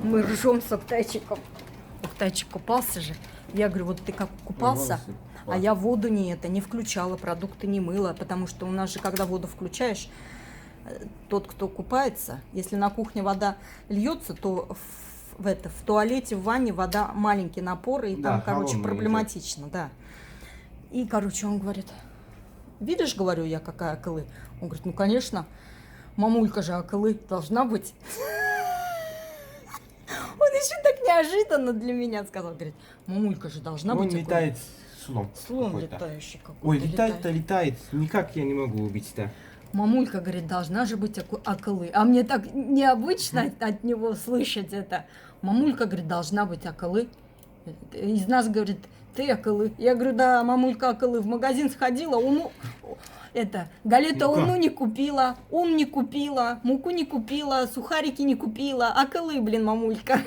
Мы ржем с Октайчиком. Октайчик купался же. Я говорю, вот ты как купался, а я воду не включала, продукты не мыла, потому что у нас же, когда воду включаешь, тот, кто купается, если на кухне вода льется, то в туалете, в ванне вода маленький напор, и там, короче, проблематично, да. И, короче, он говорит, видишь, говорю я, какая акылы? Он говорит, ну, конечно, мамулька же акылы должна быть. Он еще так неожиданно для меня сказал, говорит, мамулька же должна быть. Он летает слон. Слон летающий какой-то. Ой, летает-то летает, никак я не могу убить-то. Мамулька говорит, должна же быть акылы. А мне так необычно от него слышать это. Мамулька говорит, должна быть акылы. Из нас говорит, ты акылы. Я говорю, да, мамулька акылы. В магазин сходила, галета уну не купила, ун не купила, муку не купила, сухарики не купила. Акылы, блин, мамулька.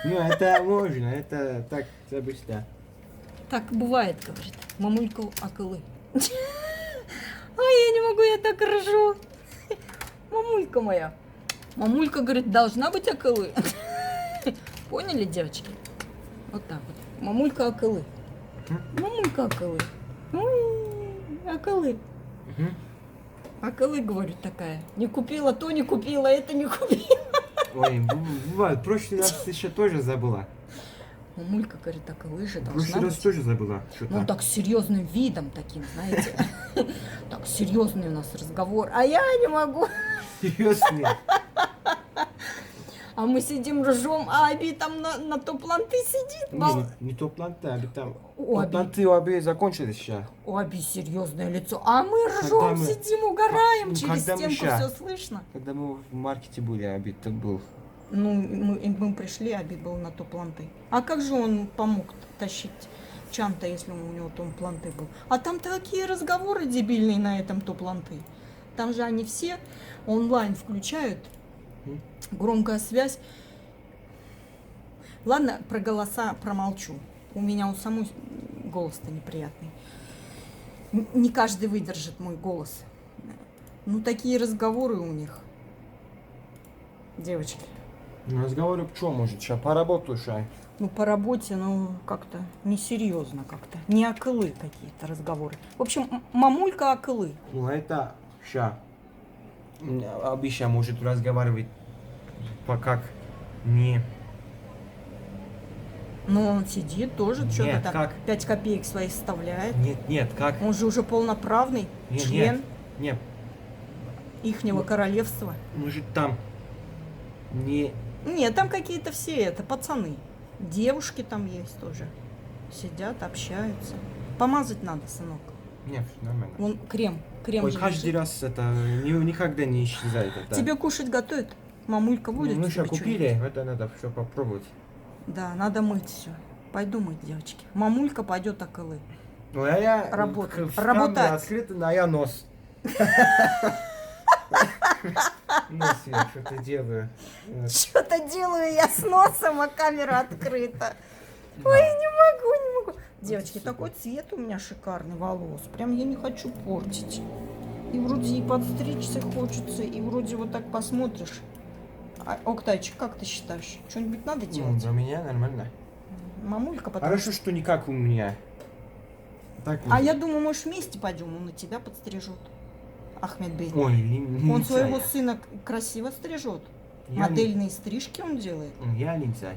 Ну, это можно, это так обычно. Так бывает, говорит. Мамулька акылы. Ой, я не могу, я так ржу. Мамулька моя. Мамулька, говорит, должна быть акылы. Поняли, девочки? Вот так вот. Мамулька акылы. Мамулька акылы. Акылы. Акылы, говорю, такая. Не купила то, не купила, это не купила. Ой, бывает. В прошлый раз еще тоже забыла. Мамулька, говорит, акылы же В должна прошлый раз быть. тоже забыла. Что-то. Ну, так с серьезным видом таким, знаете. Так серьезный у нас разговор. А я не могу. Серьезно? А мы сидим, ржем, а Аби там на топланты сидит. Не топланты, Аби там. У Аби. Топланты у Аби закончились сейчас. У Аби серьезное лицо. А мы Когда ржем, мы- сидим, угораем, Ну, через когда мы стенку ща- все слышно. Когда мы в маркете были, Аби там был. Ну, мы пришли, Аби был на топланты. А как же он помог тащить чанта, если у него там планты был? А там такие разговоры дебильные на этом топланты. Там же они все онлайн включают. Громкая связь. Ладно, про голоса промолчу. У меня у самой голос-то неприятный. Не каждый выдержит мой голос. Ну, такие разговоры у них. Девочки. Ну, разговоры в чем, может? Сейчас поработаю, шай. Ну, по работе, ну, как-то несерьезно как-то. Не акылы какие-то разговоры. В общем, мамулька акылы. Ну, это ща. Аби ща может разговаривать как не... Но он сидит тоже, что-то Нет, так, как? 5 копеек свои вставляет. Нет, как... Он же уже полноправный Нет, член нет, ихнего королевства. может там не... Нет, там какие-то все это пацаны. Девушки там есть тоже. Сидят, общаются. Помазать надо, сынок. Нет, нормально. Вон крем. Крем Ой, же каждый лежит. раз это никогда не исчезает. Это. Тебе кушать готовят? Мамулька будет? Ну, тебе сейчас что-нибудь? купили, это надо все попробовать. Да, надо мыть все. Пойду мыть, девочки. Мамулька пойдет околы. Ну, а я... Работать. в камере Работать. открыто, а я нос. Нос я что-то делаю. Вот. Что-то делаю я с носом, а камера открыта. Ой, не могу. Девочки, супер. такой цвет у меня шикарный волос. Прям я не хочу портить. И вроде и подстричься хочется, и вроде вот так посмотришь. Октайчик, как ты считаешь? Что-нибудь надо Ну, делать? для меня нормально. Мамулька потом... Хорошо, что не как у меня. Так А я думаю, может, вместе пойдем, он на тебя подстрижет. Ахмед Бей. Ой, линза. Он своего сына красиво стрижет. Я Модельные стрижки он делает. Я линза.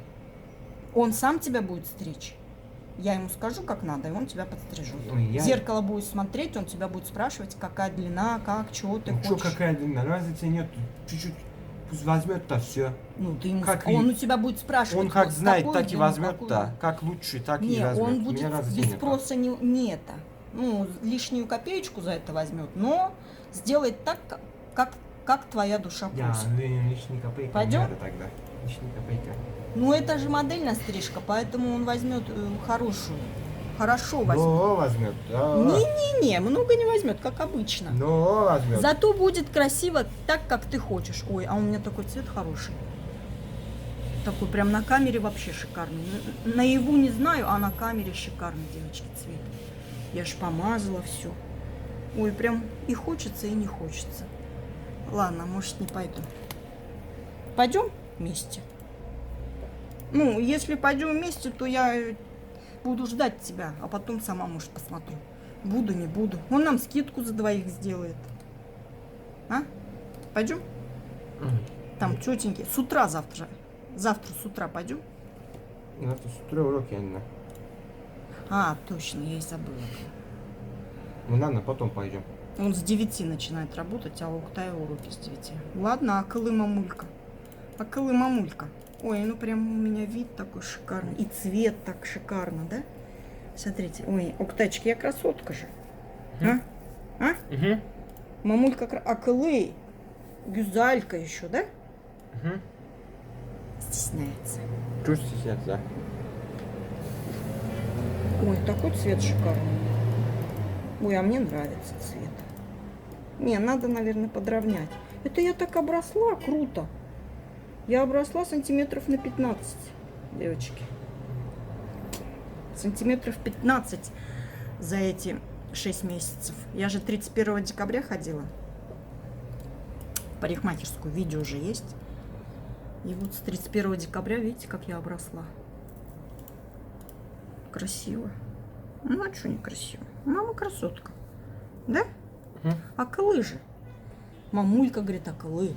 Он сам тебя будет стричь. Я ему скажу, как надо, и он тебя подстрижет. Ой, В зеркало будет смотреть, он тебя будет спрашивать, какая длина, как, чего ты Ну, что, хочешь. какая длина? Разницы нет. Чуть-чуть пусть возьмет-то все. Ну, ты ему Как он и- у тебя будет спрашивать. Он как вот знает, такую так и длину, возьмет-то. какую. Как лучше, так и Не, возьмет. он У будет меня разницы без нет. спроса не это. Ну, лишнюю копеечку за это возьмет, но сделает так, как твоя душа Я, просит. лишней копейки Пойдем? не надо тогда. Лишней копейки. Ну, это же модельная стрижка, поэтому он возьмет хорошую. Хорошо возьмет. Но возьмет. Да. Не-не-не, много не возьмет, как обычно. Но возьмет. Зато будет красиво так, как ты хочешь. Ой, а у меня такой цвет хороший. Такой прям на камере вообще шикарный. Наяву не знаю, а на камере шикарный, девочки, цвет. Я ж помазала все. Ой, прям и хочется, и не хочется. Ладно, может, не пойду. Пойдем вместе? Ну, если пойдем вместе, то я буду ждать тебя, а потом сама, может, посмотрю. Буду, не буду. Он нам скидку за двоих сделает. А? Пойдем? Там тетеньки. С утра завтра. Завтра с утра пойдем? Завтра с утра уроки, Анна. А, точно, я и забыла. Ну ладно, потом пойдем. Он с 9 начинает работать, а у Октая уроки с 9. Ладно, акылы мамулька. Акылы мамулька. Ой, ну прям у меня вид такой шикарный. И цвет так шикарно, да? Смотрите. Ой, Октайчик, я красотка же. А? А? Угу. Мамулька акылы. Гюзалька еще, да? Угу. Стесняется. Чего стесняться? Ой, такой цвет шикарный. Ой, а мне нравится цвет. Не, надо, наверное, подровнять. Это я так обросла, круто. Я обросла сантиметров на 15, девочки. Сантиметров 15 за эти 6 месяцев. Я же 31 декабря ходила в парикмахерскую. Видео уже есть. И вот с 31 декабря, видите, как я обросла. Красиво. Ну, а что не красиво? Мама красотка. Да? Угу. Акылы же. Мамулька говорит, акылы.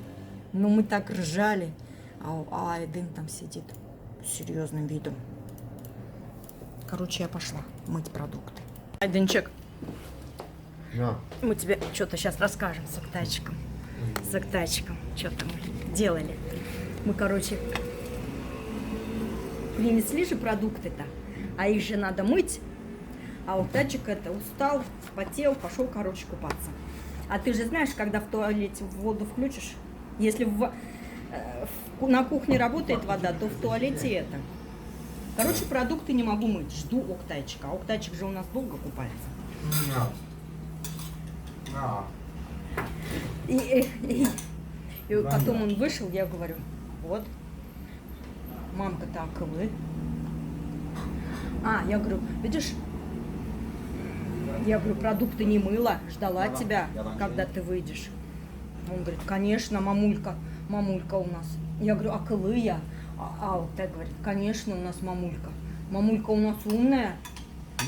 Ну, мы так ржали. А Айдын там сидит с серьезным видом. Короче, я пошла мыть продукты. Айдынчик, Да. мы тебе что-то сейчас расскажем с Октайчиком. С Октайчиком. Что-то мы делали. Мы, короче, принесли же продукты-то, а их же надо мыть. А Октайчик это устал, вспотел, пошел, короче, купаться. А ты же знаешь, когда в туалете воду включишь, если на кухне работает вода, то в туалете это. Короче, продукты не могу мыть. Жду Октайчика. А Октайчик же у нас долго купается. И потом он вышел, я говорю, вот, мамка-то акылы. А, я говорю, видишь, я говорю, продукты не мыла, ждала тебя, когда ты выйдешь. Он говорит, конечно, мамулька у нас. Я говорю, акылы я. А вот так говорит, конечно, у нас мамулька. Мамулька у нас умная.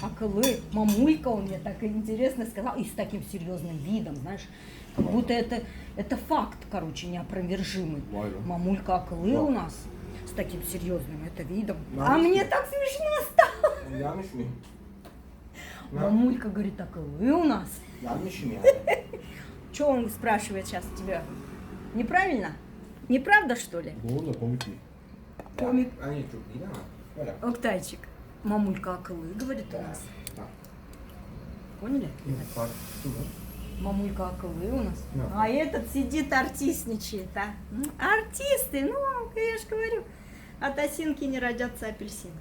Акылы, мамулька, он мне так интересно сказал. И с таким серьезным видом, знаешь, как будто это факт, короче, неопровержимый. Мамулька акылы у нас. С таким серьезным это видом. А мне так смешно стало. Мамулька говорит, акылы у нас. Что он спрашивает сейчас тебя? Неправильно? Неправда, что ли? Октайчик, мамулька акылы, говорит у нас. Поняли? Мамулька акылы у нас. А этот сидит, артистничает, а? Артисты, ну, я же говорю, от осинки не родятся апельсинки.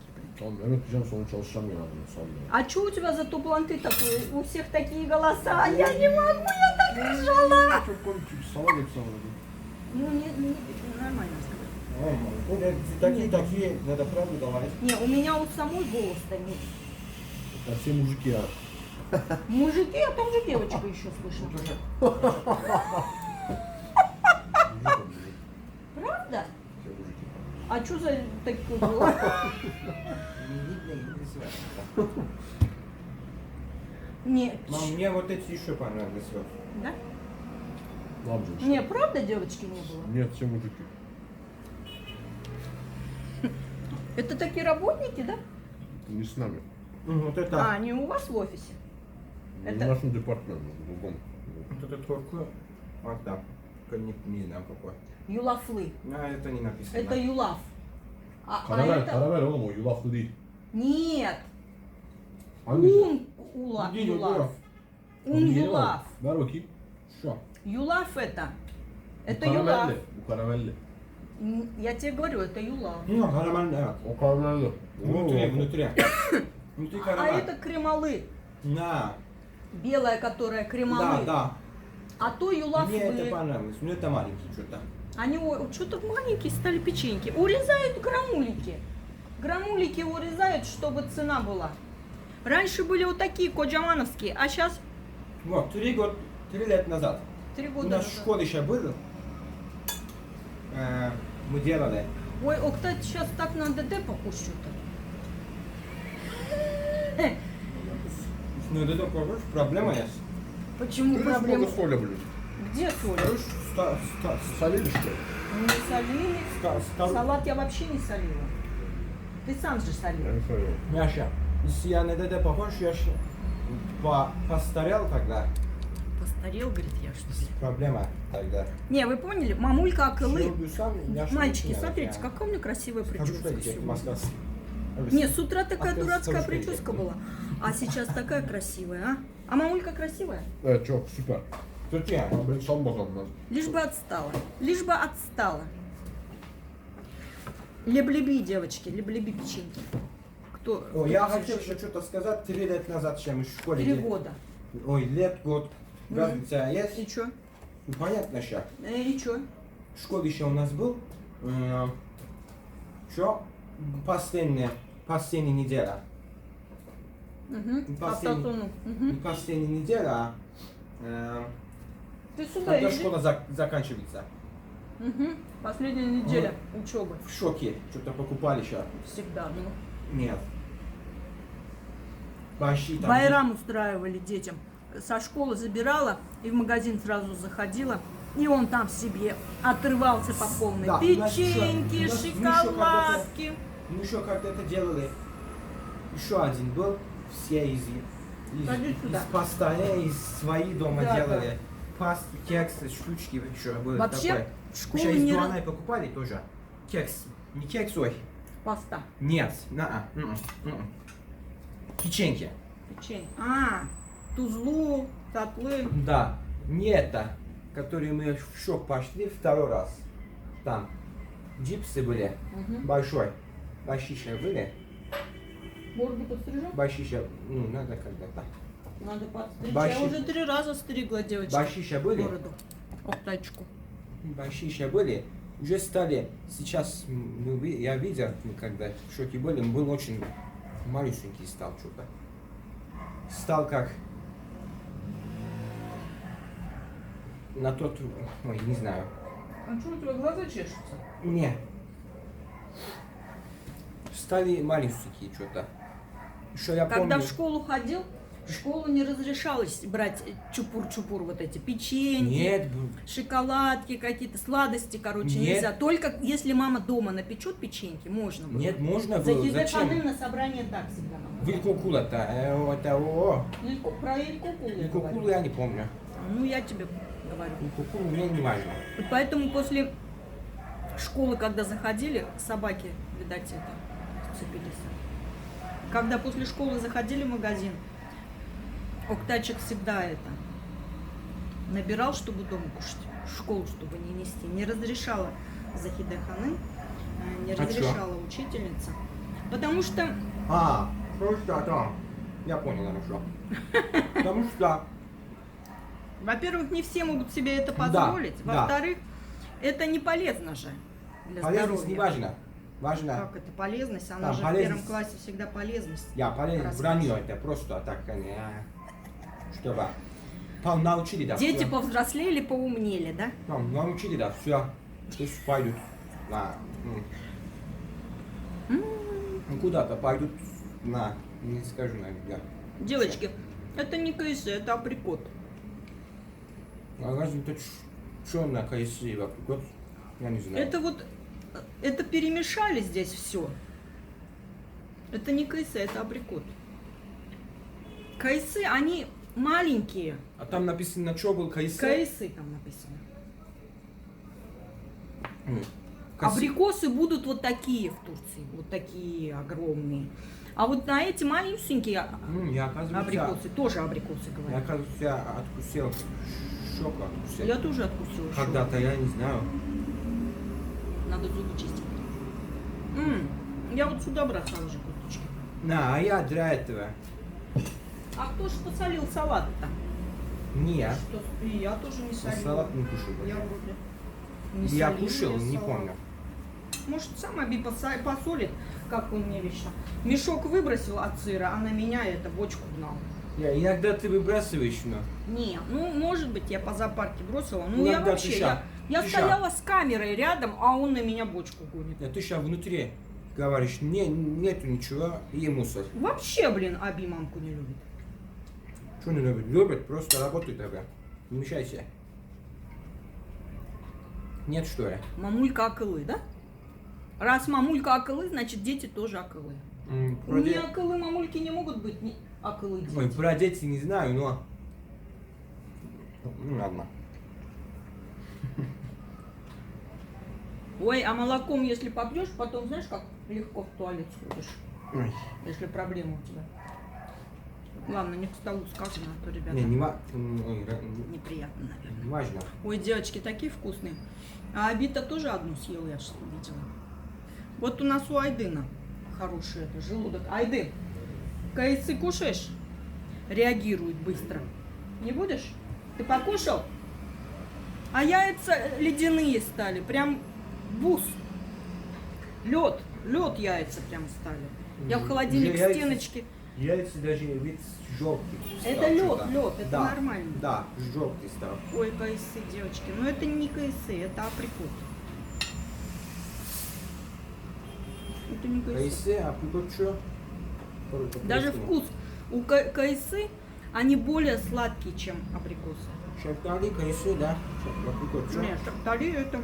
А что у тебя за тупланты такие? У всех такие голоса. Я не могу, я так ржала. Ну, нормально сказать. Такие, надо правду говорить. Не, у меня у самой голос-то нет. Это все мужики, Мужики, а там же девочка еще слышно. Правда? А что за такой голос? Нет. Мам, мне вот эти еще понравились. Да? Ладно, же. Не, правда девочки не было? Нет, все мужики. Это такие работники, да? Не с нами. Вот это. А, они у вас в офисе? Это- В нашем департаменте, в другом. Вот это только. Вот да. Не знаю какой. Юлафлы. А, это не написано. Это юлаф. А Karamel, это... karamel oğlum o yulaflı değil. Нет. Hangisi? Юлаф. Ун Yeni юлаф. var. Ver bakayım. Şu. Юлаф это. Bu Это юлаф. karamelli. Bu karamelli. Я тебе говорю, это юлаф. Ну, карамель, да. O karamelli. Внутри, внутри. Внутри А карамель. это кремалы. Да. Белая, которая Да, кремалы. да. А то юлафы. Мне это понравилось. Ну, это маленький что-то. Они что-то маленькие стали печеньки. Урезают грамулики. Грамулики урезают, чтобы цена была. Раньше были вот такие коджамановские, а сейчас Вот, 3 лет назад. 3 У года нас в назад. школе еще был. Мы делали. Ой, кстати, сейчас так на ДТ похож-то. Ну, это только проблема есть. Почему Видишь, проблема? много соли, блин. Где соль? Солили, что ли? Не солили. Салат я вообще не солила. Ты сам же Я солил. не солил. Яша, если я на ДД похож, я постарел тогда. Постарел, говорит, я что ли? Проблема тогда. Не, вы поняли? Мамулька Акылы. Люблю сам, я что Мальчики, не смотрите, знаю. какая у меня красивая Скажу, прическа что эти сегодня. маскасы. Не, с утра такая Скажу, дурацкая что прическа эти. была. А сейчас такая красивая, а? А мамулька красивая? Чё, супер. Зачем? А, блин, сам бахал. Лишь бы отстала. Лишь бы отстала. Леблеби, девочки, леблеби печеньки. Кто? О, я хотел еще что-то сказать 3 лет назад, чем мы в школе. 3 года. Ой, лет, год. Разница И есть? чё? Ну, понятно сейчас. И чё? В школе еще у нас был. Что? Последняя неделя. Угу. Последний- Не последняя неделя, а Ты сюда когда иди. школа заканчивается. Угу. Последняя неделя учебы. В шоке. Что-то покупали сейчас. Всегда, ну. Нет. Большие там. Байрам устраивали детям. Со школы забирала и в магазин сразу заходила. И он там себе отрывался по полной. Да, у нас Печеньки, еще- у нас шоколадки. Мы еще когда-то делали. Еще один был. Все Ходи сюда. из пастая, из свои дома Да, делали. Паст, кексы, штучки еще было Вообще, такое. в Мы школу сейчас из не Дуанай покупали тоже. Кекс. Не кекс, ой. Паста. Нет. Печеньки. Печенье. А, тузлу, татлы. Да. Не это, которые мы в шок пошли второй раз. Там джипсы были. Большой. Большие были. Бороду подстрижем? Большие, ну, надо когда-то. Надо подстричь. Большие. Я уже 3 раза стригла, девочки. Большие были. Бороду. Октачку. Большие были. Уже стали, сейчас, ну, я видел, мы когда в шоке были, он был очень малюсенький стал что-то. Стал как на тот, ой, не знаю. А что у тебя глаза чешутся? Не. Стали маленькие что-то. Что я Когда помню. в школу ходил, в школу не разрешалось брать чупур-чупур, вот эти печеньки, Нет, шоколадки какие-то, сладости, короче, Нет. нельзя. Только если мама дома напечет печеньки, можно было. нет, можно За было. Зачем? хидеханы на собрание так всегда надо. Вилькокула-то, это о. Про Илькокулу я Вилькокулу говорю. я не помню. Ну, я тебе говорю. Вилькокулу мне не важно. Вот поэтому после школы, когда заходили, собаки, видать, это, цепились. Когда после школы заходили в магазин, Октачек всегда это набирал, чтобы дома кушать, в школу, чтобы не нести. Не разрешала захидаханы, не А чё? разрешала учительница. Потому что Просто там. Я понял, хорошо. Потому что во-первых, не все могут себе это Да, позволить. да. Во-вторых, это не полезно же для полезность здоровья. не важно. Важно. Как это полезность? Она Да, же в полезность. первом классе всегда полезность. Я полезность Рассказывай. вранье, это просто так, не, чтобы научили, да. Дети всё. повзрослели, поумнели, да? Там, научили, да, все. Пусть пойдут. Ну, куда-то пойдут не скажу, наверное. Девочки, это не кайсы, это априкот. А разве это что на кайсы вокруг? Я не знаю. Это вот, это перемешали здесь все. Это не кайсы, это априкот. Кайсы, они маленькие. А там написано, что был кайсы? Кайсы там написано. Кайсы. Абрикосы будут вот такие в Турции, вот такие огромные. А вот на эти маленькие Я, оказывается, абрикосы, тоже абрикосы я, говорят. оказывается, откусил. Шок откусил. Я тоже откусила. шо. Когда-то, я не знаю. Надо зубы чистить. Я вот сюда бросала же косточки. А я для этого. А кто же посолил салат-то? Не, Что? И я тоже не солила. салат не кушал. Я вроде не Я солила, кушал, не салат. помню. Может, сам Аби посолит, как он мне вечно. Мешок выбросил от сыра, а на меня это бочку гнал. Я иногда ты выбрасываешь, но. Не, ну, может быть, я по зоопарке бросила. Ну, Ну, я иногда вообще, ты я, Я Ты стояла с камерой рядом, а он на меня бочку гонит. Ты сейчас внутри говоришь, нету ничего, и мусор. Вообще, блин, Аби мамку не любит. Что не любит? Любит, просто работай тогда. Не мешайся. Нет, что ли? Мамулька акылы, да? Раз мамулька акылы, значит дети тоже акылы. Не акылы мамульки не могут быть, не акылы дети. Ой, про дети не знаю, но... Ну ладно. Ой, а молоком, если попьешь, потом знаешь, как легко в туалет сходишь, Ой. если проблема у тебя. Ладно, не к столу сказано, а то, ребята, Не неприятно, наверное. важно. Ой, девочки, такие вкусные. А Абита тоже одну съела, я что видела. Вот у нас у Айдына хороший это, желудок. Айдын, кайсы кушаешь? Реагирует быстро. Не будешь? Ты покушал? А яйца ледяные стали, прям бус. Лед яйца прям стали. Я в холодильник к Яйца- стеночке. Яйца даже вид желтый. Это лед, это Да, нормально. Да, желтый стал. Ой, кайсы, девочки. Но это не кайсы, это априкот. Это не кайсы. Кайсы, а прикол что? Даже вкус у кайсы, они более сладкие, чем абрикосы. Шафтали, кайсы, да. Априкот что? Нет, шафтали это...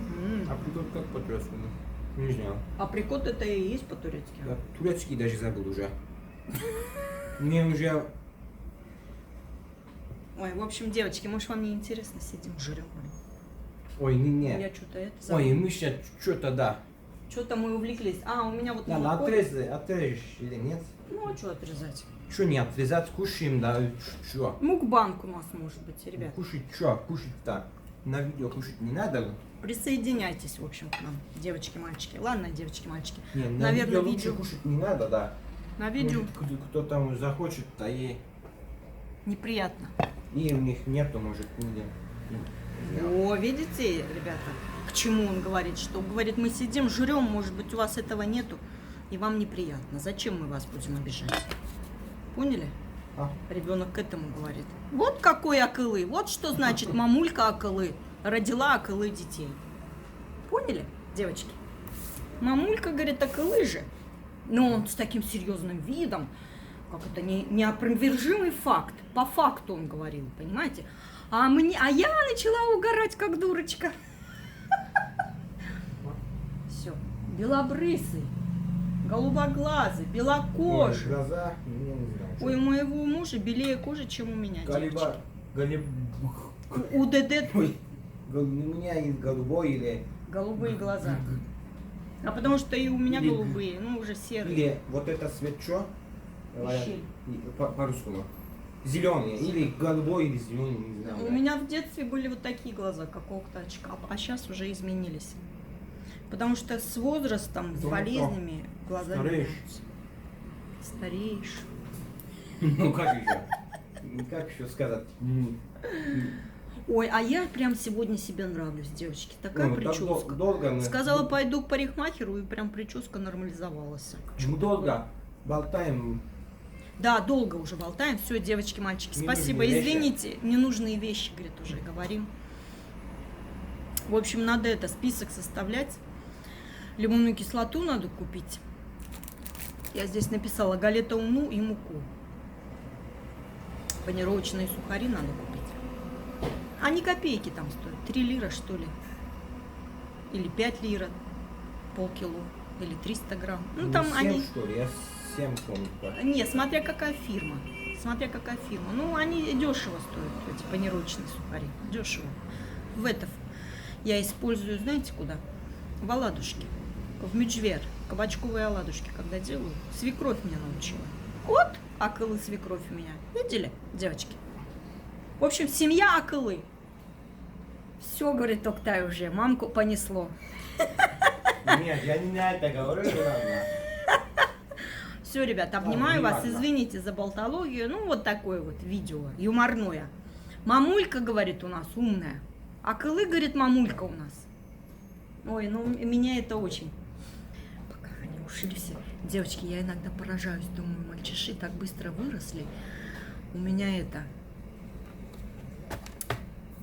Априкот как по-турецкому? Не знаю. Априкот это и есть по-турецки. Я турецкий даже забыл уже. Мне уже... Ой, в общем, девочки, может вам не интересно, сидим, жрем. Ой, не. Я что-то это Ой, мы сейчас что-то, да. Что-то мы увлеклись. А, у меня вот Надо молоко. отрежешь или нет? Ну, а что отрезать? Что не отрезать, кушаем, да, что? Мукбанк у нас может быть, ребят. Кушать что? Кушать так. На видео кушать не надо? Присоединяйтесь, в общем, к нам, девочки, мальчики. Ладно, девочки, мальчики. Не, на Наверное, видео лучше видео. кушать не надо, да. На видео Может, кто там захочет, а неприятно. и у них нету, может, не. О, видите, ребята, к чему он говорит? Что говорит, мы сидим, жрем, может быть, у вас этого нету, и вам неприятно. Зачем мы вас будем обижать? Поняли? А? Ребенок к этому говорит. Вот какой акылы, вот что значит мамулька акылы, родила акылы детей. Поняли, девочки? Мамулька, говорит, акылы же. Но он с таким серьезным видом, как это неопровержимый факт. По факту он говорил, понимаете? А я начала угорать, как дурочка. Все. Белобрысый, голубоглазый, белокожий. Глаза, не знаю. Ой, у моего мужа белее кожи, чем у меня. Галиба, У ДД Ой, у меня есть голубой или... голубые глаза. А потому что и у меня Или- голубые, ну уже серые. Или вот это цвет что? Щель. По-русски. Зеленый. Или голубой, или зеленый, не знаю. У меня в детстве были вот такие глаза, как у Октачка, а сейчас уже изменились. Потому что с возрастом, с Да, болезнями глаза стареешь. меняются. Стареешь. Ну как еще? Как еще сказать? Ой, а я прям сегодня себе нравлюсь, девочки. Такая Ну, так прическа. долго мы... Сказала, пойду к парикмахеру, и прям прическа нормализовалась. Мы долго болтаем. Да, долго уже болтаем. Все, девочки, мальчики, Ненужные спасибо. вещи. Извините, ненужные вещи, говорит, уже говорим. В общем, надо это, список составлять. Лимонную кислоту надо купить. Я здесь написала галета уну и муку. Панировочные сухари надо купить. Они копейки там стоят. 3 лира, что ли. Или 5 лира. Полкило. Или 300 грамм. Ну, там 7, они... что ли? Я 7 помню. Да. Не, смотря какая фирма. Смотря какая фирма. Ну, они дешево стоят, эти панировочные сухари. Дешево. В это я использую, знаете, куда? В оладушки. В мюджвер. Кабачковые оладушки, когда делаю. Свекровь меня научила. Вот акылы свекровь у меня. Видели, девочки? В общем, семья акылы. Все, говорит Октай уже. Мамку понесло. Нет, я не на это говорю, не надо. Все, ребят, обнимаю вас. ладно. Извините за болтологию. Ну, вот такое вот видео, юморное. Мамулька, говорит, у нас умная. Акылы, говорит, мамулька у нас. Ой, ну, меня это очень... Пока они ушли все. Девочки, я иногда поражаюсь. Думаю, мальчиши так быстро выросли. У меня это...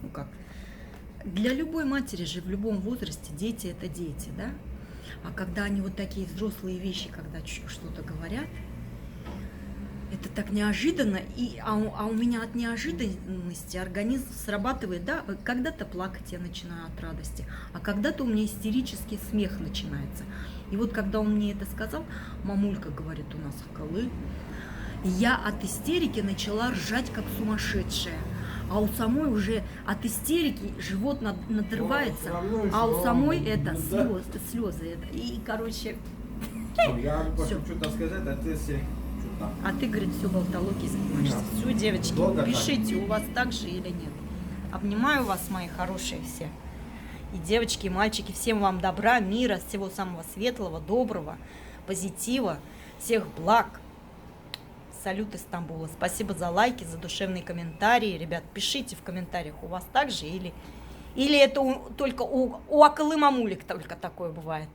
Ну как? Для любой матери же в любом возрасте дети это дети, да? А когда они вот такие взрослые вещи, когда что-то говорят, это так неожиданно, а у меня от неожиданности организм срабатывает, да, когда-то плакать я начинаю от радости, а когда-то у меня истерический смех начинается. И вот когда он мне это сказал, мамулька говорит, у нас хакалы, я от истерики начала ржать как сумасшедшая. А у самой уже от истерики живот надрывается, а у самой это слезы. И, короче, Я Всё. хочу что-то сказать, а ты все что-то. а ты, говорит, все болтологией занимаешься. Да. Все, девочки, Долго так? пишите, у вас так же или нет. Обнимаю вас, мои хорошие все. И девочки, и мальчики, всем вам добра, мира, всего самого светлого, доброго, позитива, всех благ. Салют из Стамбула. Спасибо за лайки, за душевные комментарии. Ребят, пишите в комментариях, у вас так же или это только у Акылы мамулек только такое бывает.